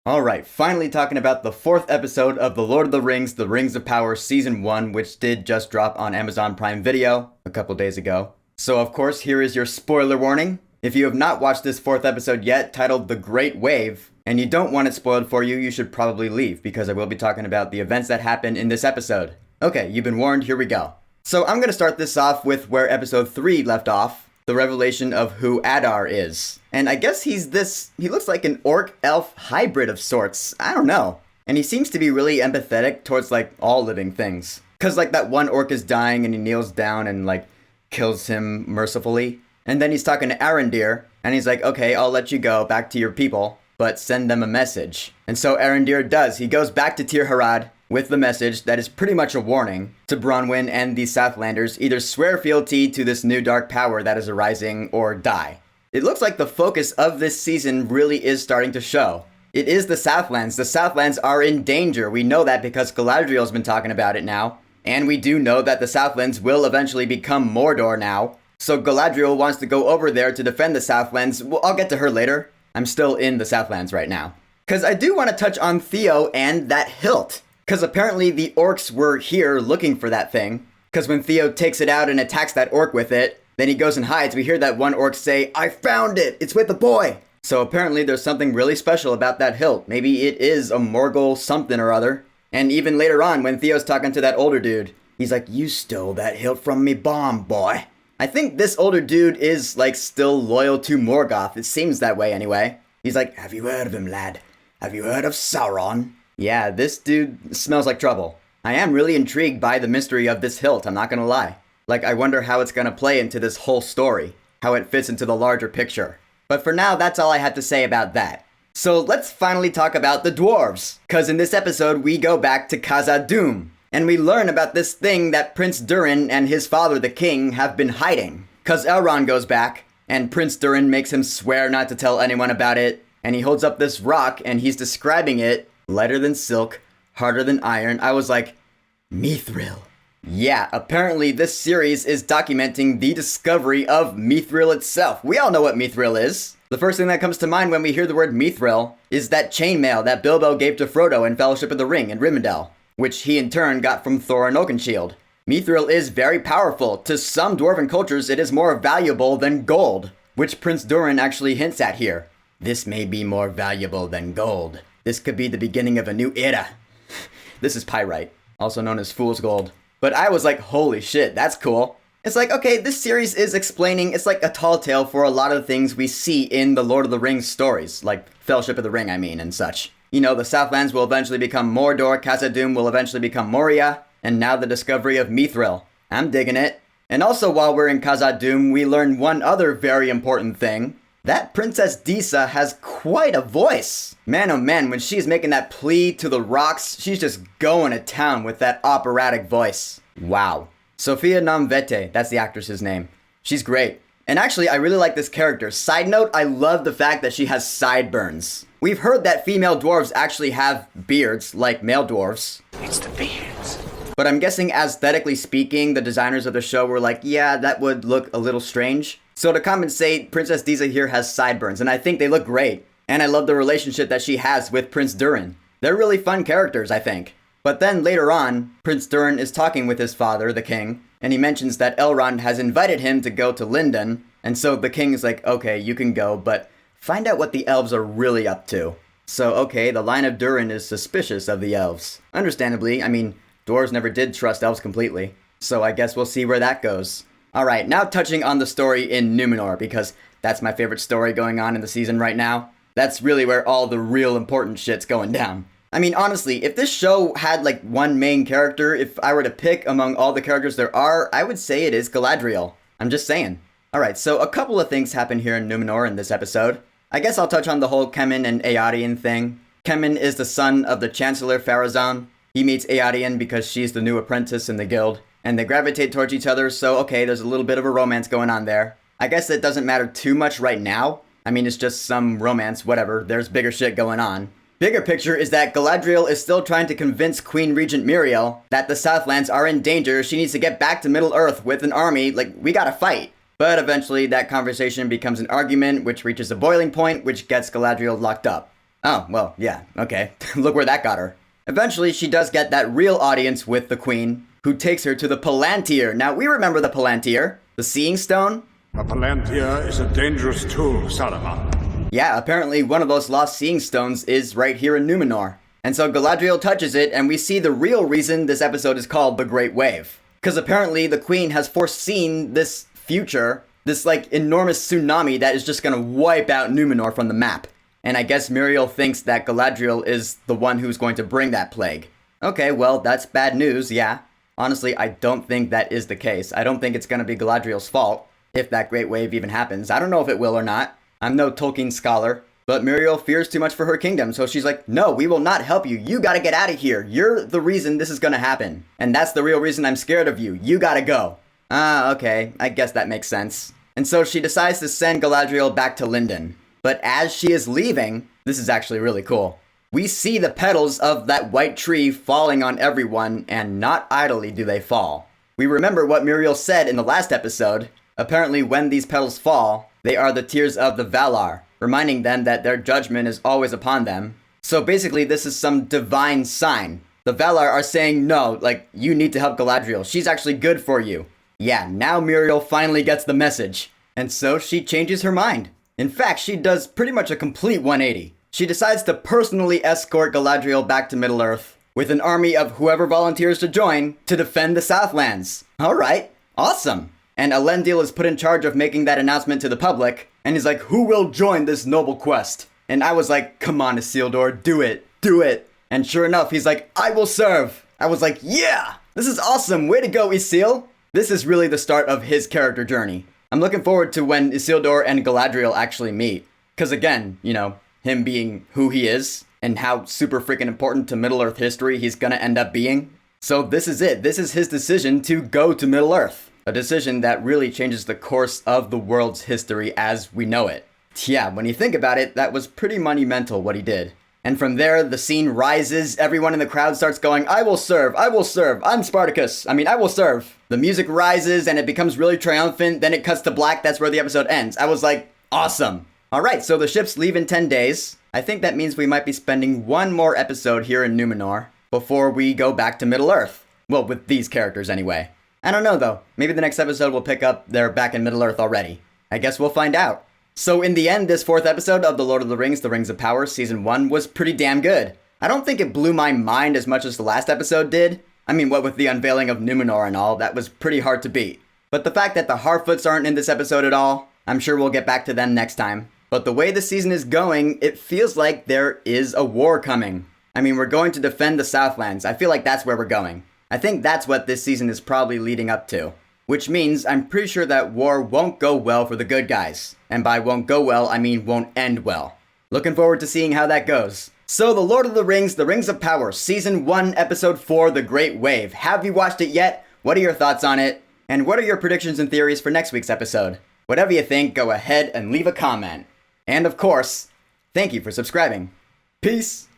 Alright, finally talking about the fourth episode of The Lord of the Rings, The Rings of Power Season 1, which did just drop on Amazon Prime Video a couple days ago. So of course, here is your spoiler warning. If you have not watched this fourth episode yet, titled The Great Wave, and you don't want it spoiled for you, you should probably leave, because I will be talking about the events that happen in this episode. Okay, you've been warned, here we go. So I'm gonna start this off with where episode 3 left off, the revelation of who Adar is. And I guess he looks like an orc-elf hybrid of sorts. I don't know. And he seems to be really empathetic towards, all living things. Cause, that one orc is dying and he kneels down and, kills him mercifully. And then he's talking to Arondir, and he's like, okay, I'll let you go back to your people, but send them a message. And so Arondir does. He goes back to Tir Harad with the message that is pretty much a warning to Bronwyn and the Southlanders: either swear fealty to this new dark power that is arising or die. It looks like the focus of this season really is starting to show. It is the Southlands. The Southlands are in danger. We know that because Galadriel's been talking about it now. And we do know that the Southlands will eventually become Mordor now. So Galadriel wants to go over there to defend the Southlands. Well, I'll get to her later. I'm still in the Southlands right now. Because I do want to touch on Theo and that hilt. Because apparently the orcs were here looking for that thing. Because when Theo takes it out and attacks that orc with it, then he goes and hides. We hear that one orc say, "I found it! It's with the boy!" So apparently there's something really special about that hilt. Maybe it is a Morgul something or other. And even later on, when Theo's talking to that older dude, he's like, "You stole that hilt from me bomb, boy." I think this older dude is, still loyal to Morgoth. It seems that way anyway. He's like, "Have you heard of him, lad? Have you heard of Sauron?" Yeah, this dude smells like trouble. I am really intrigued by the mystery of this hilt, I'm not gonna lie. I wonder how it's gonna play into this whole story, how it fits into the larger picture. But for now, that's all I have to say about that. So let's finally talk about the dwarves. Cause in this episode, we go back to Khazad-dûm, and we learn about this thing that Prince Durin and his father, the king, have been hiding. Cause Elrond goes back, and Prince Durin makes him swear not to tell anyone about it, and he holds up this rock, and he's describing it, lighter than silk, harder than iron. I was like, Mithril. Yeah, apparently this series is documenting the discovery of Mithril itself. We all know what Mithril is. The first thing that comes to mind when we hear the word Mithril is that chainmail that Bilbo gave to Frodo in Fellowship of the Ring in Rivendell, which he in turn got from Thorin Oakenshield. Mithril is very powerful. To some dwarven cultures, it is more valuable than gold, which Prince Durin actually hints at here. This may be more valuable than gold. This could be the beginning of a new era. This is pyrite, also known as fool's gold. But I was like, holy shit, that's cool. It's like, okay, this series is explaining, it's like a tall tale for a lot of the things we see in the Lord of the Rings stories, like Fellowship of the Ring, and such. You know, the Southlands will eventually become Mordor, Khazad-dûm will eventually become Moria, and now the discovery of Mithril. I'm digging it. And also while we're in Khazad-dûm, we learn one other very important thing. That Princess Disa has quite a voice. Man, oh man, when she's making that plea to the rocks, she's just going to town with that operatic voice. Wow. Sophia Namvete, that's the actress's name. She's great. And actually, I really like this character. Side note, I love the fact that she has sideburns. We've heard that female dwarves actually have beards, like male dwarves. It's the beards. But I'm guessing, aesthetically speaking, the designers of the show were like, yeah, that would look a little strange. So to compensate, Princess Disa here has sideburns, and I think they look great. And I love the relationship that she has with Prince Durin. They're really fun characters, I think. But then later on, Prince Durin is talking with his father, the king, and he mentions that Elrond has invited him to go to Lindon, and so the king is like, okay, you can go, but find out what the elves are really up to. So okay, the line of Durin is suspicious of the elves. Understandably, dwarves never did trust elves completely. So I guess we'll see where that goes. Alright, now touching on the story in Numenor, because that's my favorite story going on in the season right now. That's really where all the real important shit's going down. Honestly, if this show had one main character, if I were to pick among all the characters there are, I would say it is Galadriel. I'm just saying. Alright, so a couple of things happen here in Numenor in this episode. I guess I'll touch on the whole Kemen and Aydan thing. Kemen is the son of the Chancellor Pharazôn. He meets Aydan because she's the new apprentice in the guild, and they gravitate towards each other, so okay, there's a little bit of a romance going on there. I guess it doesn't matter too much right now. It's just some romance, whatever, there's bigger shit going on. Bigger picture is that Galadriel is still trying to convince Queen Regent Miriel that the Southlands are in danger. She needs to get back to Middle-earth with an army, we gotta fight. But eventually that conversation becomes an argument, which reaches a boiling point, which gets Galadriel locked up. Oh, well, yeah, okay. Look where that got her. Eventually, she does get that real audience with the queen, who takes her to the Palantir. Now, we remember the Palantir, the Seeing Stone. A Palantir is a dangerous tool, Saruman. Yeah, apparently one of those lost Seeing Stones is right here in Numenor. And so Galadriel touches it, and we see the real reason this episode is called The Great Wave. Because apparently the queen has foreseen this future, this enormous tsunami that is just gonna wipe out Numenor from the map. And I guess Muriel thinks that Galadriel is the one who's going to bring that plague. Okay, well, that's bad news, yeah. Honestly, I don't think that is the case. I don't think it's gonna be Galadriel's fault, if that Great Wave even happens. I don't know if it will or not. I'm no Tolkien scholar. But Muriel fears too much for her kingdom, so she's like, no, we will not help you. You gotta get out of here. You're the reason this is gonna happen. And that's the real reason I'm scared of you. You gotta go. Ah, okay. I guess that makes sense. And so she decides to send Galadriel back to Lindon. But as she is leaving, this is actually really cool. We see the petals of that white tree falling on everyone, and not idly do they fall. We remember what Muriel said in the last episode. Apparently, when these petals fall, they are the tears of the Valar, reminding them that their judgment is always upon them. So basically, this is some divine sign. The Valar are saying, no, you need to help Galadriel. She's actually good for you. Yeah, now Muriel finally gets the message. And so she changes her mind. In fact, she does pretty much a complete 180. She decides to personally escort Galadriel back to Middle-earth with an army of whoever volunteers to join to defend the Southlands. Alright, awesome. And Elendil is put in charge of making that announcement to the public, and he's like, who will join this noble quest? And I was like, come on, Isildur, do it, do it. And sure enough, he's like, I will serve. I was like, yeah, this is awesome, way to go, Isil. This is really the start of his character journey. I'm looking forward to when Isildur and Galadriel actually meet. Because again, him being who he is, and how super freaking important to Middle-earth history he's gonna end up being. So this is it, this is his decision to go to Middle-earth. A decision that really changes the course of the world's history as we know it. Yeah, when you think about it, that was pretty monumental what he did. And from there, the scene rises, everyone in the crowd starts going, I will serve, I'm Spartacus, I will serve. The music rises and it becomes really triumphant, then it cuts to black, that's where the episode ends. I was like, awesome. Alright, so the ships leave in 10 days. I think that means we might be spending one more episode here in Numenor before we go back to Middle-earth. Well, with these characters anyway. I don't know though, maybe the next episode will pick up they're back in Middle-earth already. I guess we'll find out. So in the end, this 4th episode of The Lord of the Rings, The Rings of Power, Season 1 was pretty damn good. I don't think it blew my mind as much as the last episode did. What with the unveiling of Numenor and all, that was pretty hard to beat. But the fact that the Harfoots aren't in this episode at all, I'm sure we'll get back to them next time. But the way the season is going, it feels like there is a war coming. We're going to defend the Southlands. I feel like that's where we're going. I think that's what this season is probably leading up to. Which means I'm pretty sure that war won't go well for the good guys. And by won't go well, I mean won't end well. Looking forward to seeing how that goes. So The Lord of the Rings, The Rings of Power, Season 1, Episode 4, The Great Wave. Have you watched it yet? What are your thoughts on it? And what are your predictions and theories for next week's episode? Whatever you think, go ahead and leave a comment. And of course, thank you for subscribing. Peace!